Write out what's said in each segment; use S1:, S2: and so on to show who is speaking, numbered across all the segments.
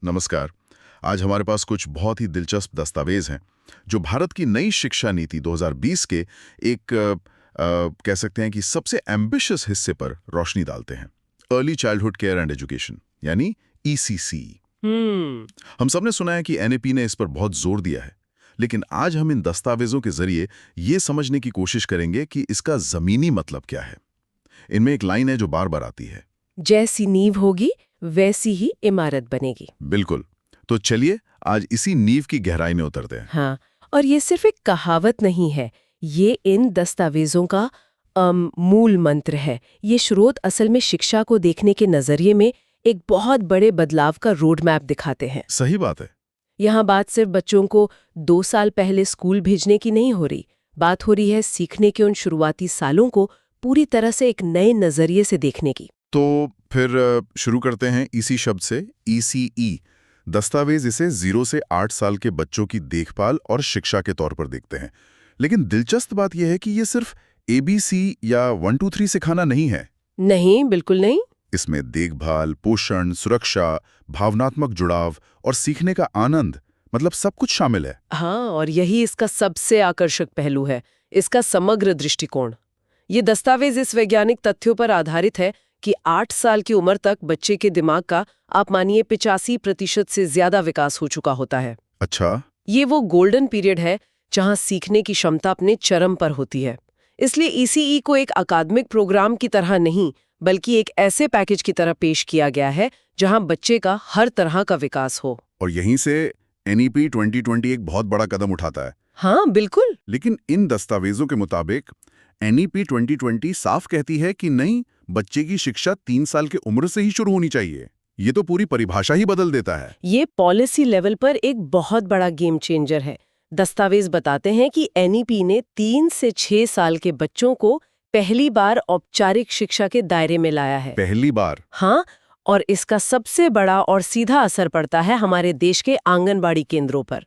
S1: नमस्कार। आज हमारे पास कुछ बहुत ही दिलचस्प दस्तावेज हैं जो भारत की नई शिक्षा नीति 2020 के एक कह सकते हैं कि सबसे एम्बिशियस हिस्से पर रोशनी डालते हैं। Early childhood care and education यानी ईसीसी। हम सबने सुना है कि एनईपी ने इस पर बहुत जोर दिया है, लेकिन आज हम इन दस्तावेजों के जरिए ये समझने की कोशिश करेंगे कि इसका जमीनी मतलब क्या है। इनमें एक लाइन है जो बार बार आती है,
S2: जैसी नींव होगी वैसी ही इमारत बनेगी।
S1: बिल्कुल। तो चलिए आज इसी नींव की गहराई में उतरते हैं।
S2: हाँ, और ये सिर्फ एक कहावत नहीं है, ये इन दस्तावेजों का मूल मंत्र है। ये स्रोत असल में शिक्षा को देखने के नजरिए में एक बहुत बड़े बदलाव का रोड मैप दिखाते हैं।
S1: सही बात है।
S2: यहाँ बात सिर्फ बच्चों को 2 साल पहले स्कूल भेजने की नहीं हो रही, बात हो रही है सीखने के उन शुरुआती सालों को पूरी तरह से एक नए नजरिए से देखने की।
S1: तो फिर शुरू करते हैं इसी शब्द से, ईसीई। दस्तावेज इसे 0 से 8 साल के बच्चों की देखभाल और शिक्षा के तौर पर देखते हैं। लेकिन दिलचस्प बात यह है कि ये सिर्फ एबीसी या 1 2 3 सिखाना नहीं है।
S2: नहीं, बिल्कुल नहीं।
S1: इसमें देखभाल, पोषण, सुरक्षा, भावनात्मक जुड़ाव और सीखने का आनंद, मतलब सब कुछ शामिल है।
S2: हाँ, और यही इसका सबसे आकर्षक पहलू है, इसका समग्र दृष्टिकोण। ये दस्तावेज इस वैज्ञानिक तथ्यों पर आधारित है कि 8 साल की उम्र तक बच्चे के दिमाग का आप मानिए 85% से ज्यादा विकास हो चुका होता है।
S1: अच्छा।
S2: ये वो गोल्डन पीरियड है जहां सीखने की क्षमता अपने चरम पर होती है। इसलिए ईसीई को एक अकादमिक प्रोग्राम की तरह नहीं, बल्कि एक ऐसे पैकेज की तरह पेश किया गया है जहां बच्चे का हर तरह का विकास हो।
S1: और यहीं से एनईपी 2020 एक बहुत बड़ा कदम उठाता है।
S2: हाँ, बिल्कुल।
S1: लेकिन इन दस्तावेजों के मुताबिक एनईपी 2020 साफ कहती है कि नहीं, बच्चे की शिक्षा 3 साल की उम्र से ही शुरू होनी चाहिए। ये तो पूरी परिभाषा ही बदल देता है।
S2: ये पॉलिसी लेवल पर एक बहुत बड़ा गेम चेंजर है। दस्तावेज बताते हैं कि एनईपी ने 3 से 6 साल के बच्चों को पहली बार औपचारिक शिक्षा के दायरे में लाया है।
S1: पहली बार?
S2: हाँ, और इसका सबसे बड़ा और सीधा असर पड़ता है हमारे देश के आंगनबाड़ी केंद्रों पर।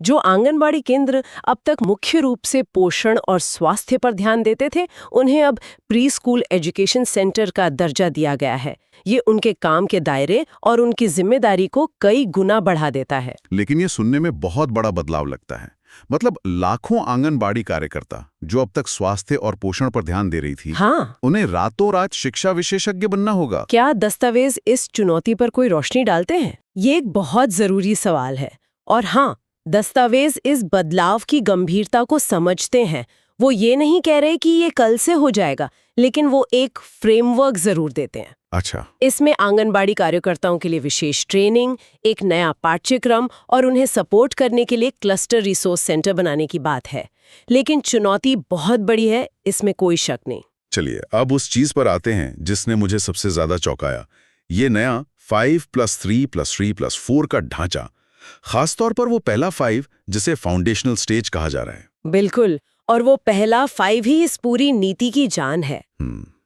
S2: जो आंगनबाड़ी केंद्र अब तक मुख्य रूप से पोषण और स्वास्थ्य पर ध्यान देते थे, उन्हें अब प्री स्कूल एजुकेशन सेंटर का दर्जा दिया गया है। ये उनके काम के दायरे और उनकी जिम्मेदारी को कई गुना बढ़ा देता है।
S1: लेकिन ये सुनने में बहुत बड़ा बदलाव लगता है। मतलब लाखों आंगनबाड़ी कार्यकर्ता जो अब तक स्वास्थ्य और पोषण पर ध्यान दे रही थी,
S2: हाँ,
S1: उन्हें रातों रात शिक्षा विशेषज्ञ बनना होगा।
S2: क्या दस्तावेज इस चुनौती पर कोई रोशनी डालते हैं? ये एक बहुत जरूरी सवाल है। और हाँ, दस्तावेज इस बदलाव की गंभीरता को समझते हैं। वो ये नहीं कह रहे कि ये कल से हो जाएगा, लेकिन वो एक फ्रेमवर्क जरूर देते हैं।
S1: अच्छा।
S2: इसमें आंगनबाड़ी कार्यकर्ताओं के लिए विशेष ट्रेनिंग, एक नया पाठ्यक्रम और उन्हें सपोर्ट करने के लिए क्लस्टर रिसोर्स सेंटर बनाने की बात है। लेकिन चुनौती बहुत बड़ी है, इसमें कोई शक नहीं।
S1: चलिए अब उस चीज पर आते हैं जिसने मुझे सबसे ज्यादा चौंकाया। ये नया 5+3+3+4 का ढांचा, खासतौर पर वो पहला 5 जिसे फाउंडेशनल स्टेज कहा जा रहा है।
S2: बिल्कुल, और वो पहला 5 ही इस पूरी नीति की जान है।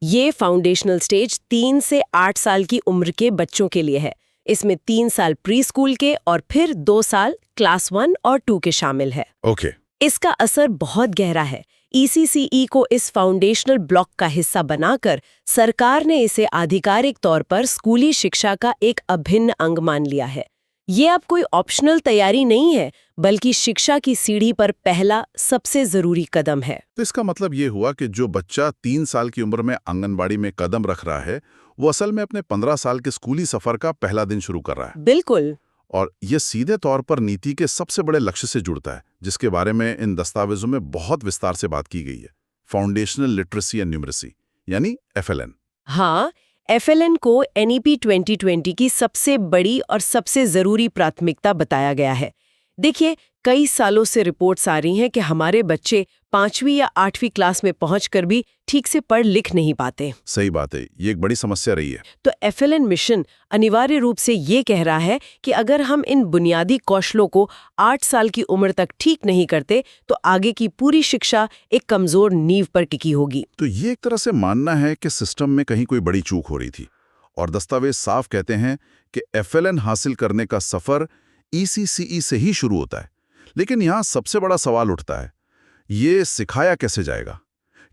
S2: ये फाउंडेशनल स्टेज 3 से 8 साल की उम्र के बच्चों के लिए है। इसमें 3 साल प्री स्कूल के और फिर 2 साल क्लास 1 और 2 के शामिल है।
S1: ओके।
S2: इसका असर बहुत गहरा है। ईसीसीई को इस फाउंडेशनल ब्लॉक का हिस्सा बनाकर सरकार ने इसे आधिकारिक तौर पर स्कूली शिक्षा का एक अभिन्न अंग मान लिया है। ये अब कोई ऑप्शनल तैयारी नहीं है, बल्कि शिक्षा की सीढ़ी पर पहला सबसे जरूरी कदम है।
S1: तो इसका मतलब ये हुआ कि जो बच्चा 3 साल की उम्र में आंगनबाड़ी में कदम रख रहा है, वो असल में अपने 15 साल के स्कूली सफर का पहला दिन शुरू कर रहा है।
S2: बिल्कुल।
S1: और ये सीधे तौर पर नीति के सबसे बड़े लक्ष्य से जुड़ता है, जिसके बारे में इन दस्तावेजों में बहुत विस्तार से बात की गई है। फाउंडेशनल लिटरेसी एंड न्यूमरेसी यानी FLN।
S2: हाँ, FLN को एनईपी 2020 की सबसे बड़ी और सबसे जरूरी प्राथमिकता बताया गया है। देखिए, कई सालों से रिपोर्ट्स आ रही हैं कि हमारे बच्चे 5वीं या 8वीं क्लास में पहुंचकर भी ठीक से पढ़ लिख नहीं पाते।
S1: सही बात है, ये एक बड़ी समस्या रही है।
S2: तो FLN मिशन अनिवार्य रूप से ये कह रहा है कि अगर हम इन बुनियादी कौशलों को 8 साल की उम्र तक ठीक नहीं करते, तो आगे की पूरी शिक्षा एक कमजोर नींव पर टिकी होगी।
S1: तो ये एक तरह से मानना है कि सिस्टम में कहीं कोई बड़ी चूक हो रही थी। और दस्तावेज साफ कहते हैं कि FLN हासिल करने का सफर ECCE से ही शुरू होता है। लेकिन यहाँ सबसे बड़ा सवाल उठता है, ये सिखाया कैसे जाएगा?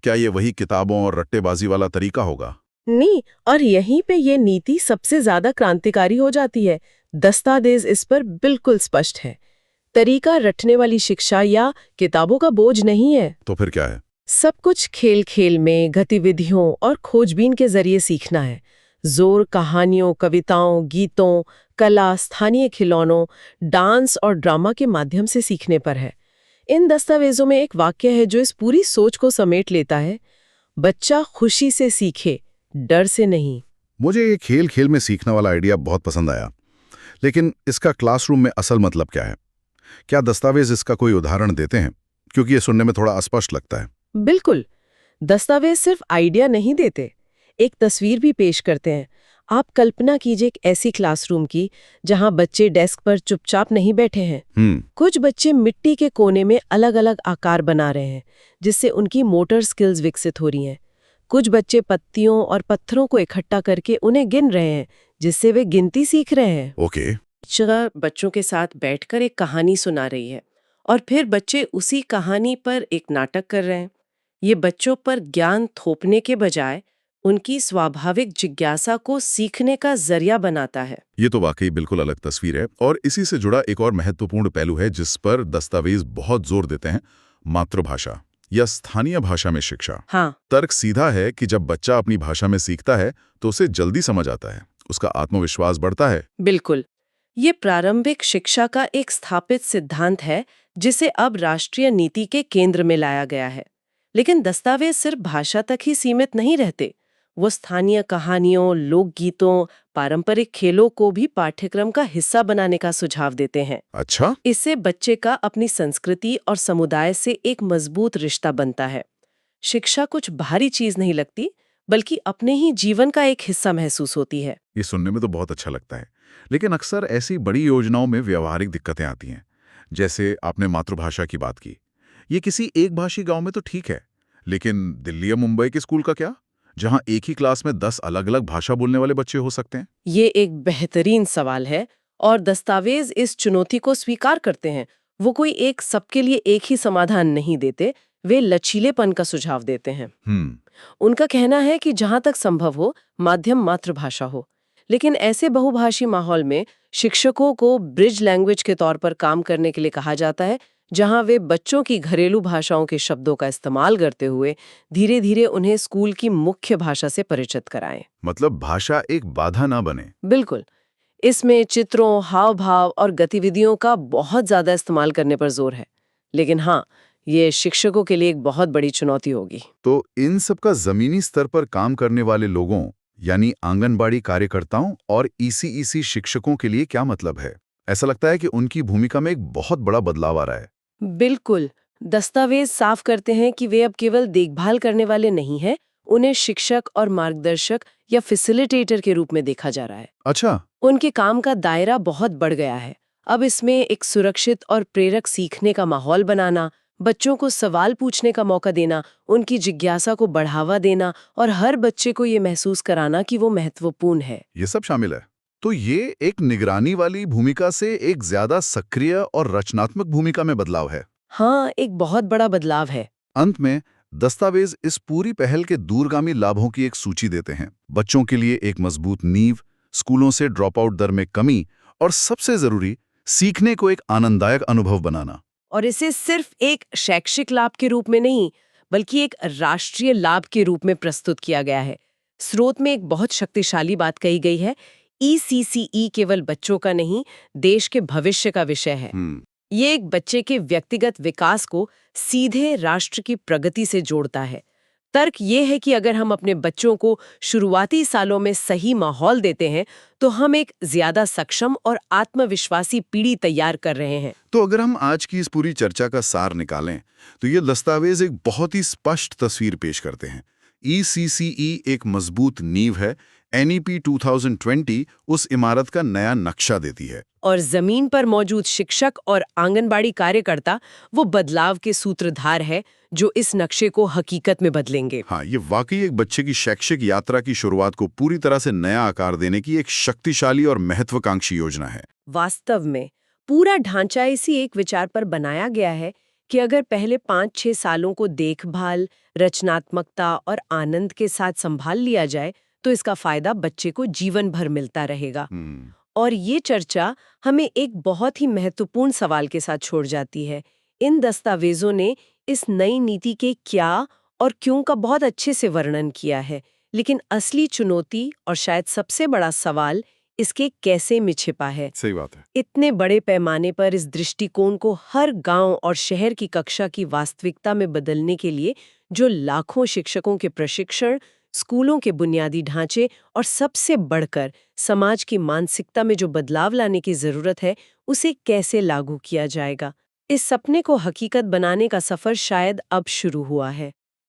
S1: क्या ये वही किताबों और रट्टेबाजी वाला तरीका होगा?
S2: नहीं, और यहीं पे ये नीति सबसे ज्यादा क्रांतिकारी हो जाती है। दस्तावेज इस पर बिल्कुल स्पष्ट है। तरीका रटने वाली शिक्षा या किताबों का बोझ नहीं है।
S1: तो फिर क्या है?
S2: सब कुछ खेल खेल में, गतिविधियों और खोजबीन के जरिए सीखना है। जोर कहानियों, कविताओं, गीतों, कला, स्थानीय खिलौनों, डांस और ड्रामा के माध्यम से सीखने पर है। इन दस्तावेजों में एक वाक्य है जो इस पूरी सोच को समेट लेता है। बच्चा खुशी से सीखे, डर से नहीं।
S1: मुझे ये खेल खेल में सीखने वाला आइडिया बहुत पसंद आया, लेकिन इसका क्लासरूम में असल मतलब क्या है? क्या दस्तावेज इसका कोई उदाहरण देते हैं? क्योंकि ये सुनने में थोड़ा अस्पष्ट लगता है।
S2: बिल्कुल, दस्तावेज सिर्फ आइडिया नहीं देते, एक तस्वीर भी पेश करते हैं। आप कल्पना कीजिए एक ऐसी क्लासरूम की जहां बच्चे डेस्क पर चुपचाप नहीं बैठे हैं। कुछ बच्चे मिट्टी के कोने में अलग-अलग आकार बना रहे हैं, जिससे उनकी मोटर स्किल्स विकसित हो रही हैं। कुछ बच्चे पत्तियों और पत्थरों को इकट्ठा करके उन्हें गिन रहे हैं, जिससे वे गिनती सीख रहे हैं।
S1: ओके।
S2: जगह बच्चों के साथ बैठकर एक कहानी सुना रही है और फिर बच्चे उसी कहानी पर एक नाटक कर रहे हैं। ये बच्चों पर ज्ञान थोपने के बजाय उनकी स्वाभाविक जिज्ञासा को सीखने का जरिया बनाता है।
S1: ये तो वाकई बिल्कुल अलग तस्वीर है। और इसी से जुड़ा एक और महत्वपूर्ण पहलू है जिस पर दस्तावेज बहुत जोर देते हैं, मातृभाषा या स्थानीय भाषा में शिक्षा।
S2: हाँ,
S1: तर्क सीधा है कि जब बच्चा अपनी भाषा में सीखता है तो उसे जल्दी समझ आता है, उसका आत्मविश्वास बढ़ता है।
S2: बिल्कुल। ये प्रारंभिक शिक्षा का एक स्थापित सिद्धांत है जिसे अब राष्ट्रीय नीति के केंद्र में लाया गया है। लेकिन दस्तावेज सिर्फ भाषा तक ही सीमित नहीं रहते। वो स्थानीय कहानियों, लोकगीतों, पारंपरिक खेलों को भी पाठ्यक्रम का हिस्सा बनाने का सुझाव देते हैं।
S1: अच्छा।
S2: इससे बच्चे का अपनी संस्कृति और समुदाय से एक मजबूत रिश्ता बनता है। शिक्षा कुछ बाहरी चीज नहीं लगती, बल्कि अपने ही जीवन का एक हिस्सा महसूस होती है।
S1: ये सुनने में तो बहुत अच्छा लगता है, लेकिन अक्सर ऐसी बड़ी योजनाओं में व्यावहारिक दिक्कतें आती हैं। जैसे आपने मातृभाषा की बात की, ये किसी एक भाषी गांव में तो ठीक है, लेकिन दिल्ली या मुंबई के स्कूल का क्या, जहां एक ही क्लास में 10 अलग-अलग भाषा बोलने वाले बच्चे हो सकते हैं?
S2: ये एक बेहतरीन सवाल है और दस्तावेज इस चुनौती को स्वीकार करते हैं। वो कोई एक सबके लिए एक ही समाधान नहीं देते, वे लचीलेपन का सुझाव देते हैं। उनका कहना है कि जहां तक संभव हो, माध्यम मातृभाषा हो। लेकिन ऐसे बहुभाषी माहौल में शिक्षकों को ब्रिज लैंग्वेज के तौर पर काम करने के लिए कहा जाता है, जहां वे बच्चों की घरेलू भाषाओं के शब्दों का इस्तेमाल करते हुए धीरे धीरे उन्हें स्कूल की मुख्य भाषा से परिचित कराएं।
S1: मतलब भाषा एक बाधा ना बने।
S2: बिल्कुल। इसमें चित्रों, हाव भाव और गतिविधियों का बहुत ज्यादा इस्तेमाल करने पर जोर है। लेकिन हाँ, ये शिक्षकों के लिए एक बहुत बड़ी चुनौती होगी।
S1: तो इन सब का जमीनी स्तर पर काम करने वाले लोगों, यानी आंगनबाड़ी कार्यकर्ताओं और ईसीईसी शिक्षकों के लिए क्या मतलब है? ऐसा लगता है कि उनकी भूमिका में एक बहुत बड़ा बदलाव आ रहा है।
S2: बिल्कुल। दस्तावेज साफ करते हैं कि वे अब केवल देखभाल करने वाले नहीं हैं, उन्हें शिक्षक और मार्गदर्शक या फैसिलिटेटर के रूप में देखा जा रहा है।
S1: अच्छा।
S2: उनके काम का दायरा बहुत बढ़ गया है। अब इसमें एक सुरक्षित और प्रेरक सीखने का माहौल बनाना, बच्चों को सवाल पूछने का मौका देना, उनकी जिज्ञासा को बढ़ावा देना और हर बच्चे को ये महसूस कराना कि वो महत्वपूर्ण है।
S1: ये सब शामिल है। तो ये एक निगरानी वाली भूमिका से एक ज्यादा सक्रिय और रचनात्मक भूमिका में बदलाव है।
S2: हाँ, एक बहुत बड़ा बदलाव है।
S1: अंत में दस्तावेज इस पूरी पहल के दूरगामी लाभों की एक सूची देते हैं। बच्चों के लिए एक मजबूत नींव, स्कूलों से ड्रॉप आउट दर में कमी और सबसे जरूरी, सीखने को एक आनंददायक अनुभव बनाना।
S2: और इसे सिर्फ एक शैक्षिक लाभ के रूप में नहीं, बल्कि एक राष्ट्रीय लाभ के रूप में प्रस्तुत किया गया है। स्रोत में एक बहुत शक्तिशाली बात कही गई है, ईसीसीई केवल बच्चों का नहीं, देश के भविष्य का विषय है। ये एक बच्चे के व्यक्तिगत विकास को सीधे राष्ट्र की प्रगति से जोड़ता है। तर्क ये है कि अगर हम अपने बच्चों को शुरुआती सालों में सही माहौल देते हैं, तो हम एक ज्यादा सक्षम और आत्मविश्वासी पीढ़ी तैयार कर रहे हैं।
S1: तो अगर हम आज की इस पूरी चर्चा का सार निकालें, तो ये दस्तावेज एक बहुत ही स्पष्ट तस्वीर पेश करते हैं। ईसीसीई एक मजबूत नींव है, एनईपी 2020 उस इमारत का नया नक्शा देती है,
S2: और जमीन पर मौजूद शिक्षक और आंगनबाड़ी कार्यकर्ता वो बदलाव के सूत्रधार है जो इस नक्शे को हकीकत में बदलेंगे।
S1: हाँ, ये वाकई एक बच्चे की शैक्षिक यात्रा की शुरुआत को पूरी तरह से नया आकार देने की एक शक्तिशाली और महत्वाकांक्षी योजना है।
S2: वास्तव में पूरा ढांचा इसी एक विचार पर बनाया गया है कि अगर पहले 5-6 सालों को देखभाल, रचनात्मकता और आनंद के साथ संभाल लिया जाए, तो इसका फायदा बच्चे को जीवन भर मिलता रहेगा। और ये चर्चा हमें एक बहुत ही महत्वपूर्ण सवाल के साथ छोड़ जाती है। इन दस्तावेजों ने इस नई नीति के क्या और क्यों का बहुत अच्छे से वर्णन किया है, लेकिन असली चुनौती और शायद सबसे बड़ा सवाल इसके कैसे में छिपा है।
S1: सही बात है।
S2: इतने बड़े पैमाने पर इस दृष्टिकोण को हर गांव और शहर की कक्षा की वास्तविकता में बदलने के लिए जो लाखों शिक्षकों के प्रशिक्षण, स्कूलों के बुनियादी ढांचे और सबसे बढ़कर समाज की मानसिकता में जो बदलाव लाने की जरूरत है, उसे कैसे लागू किया जाएगा। इस सपने को हकीकत बनाने का सफर शायद अब शुरू हुआ है।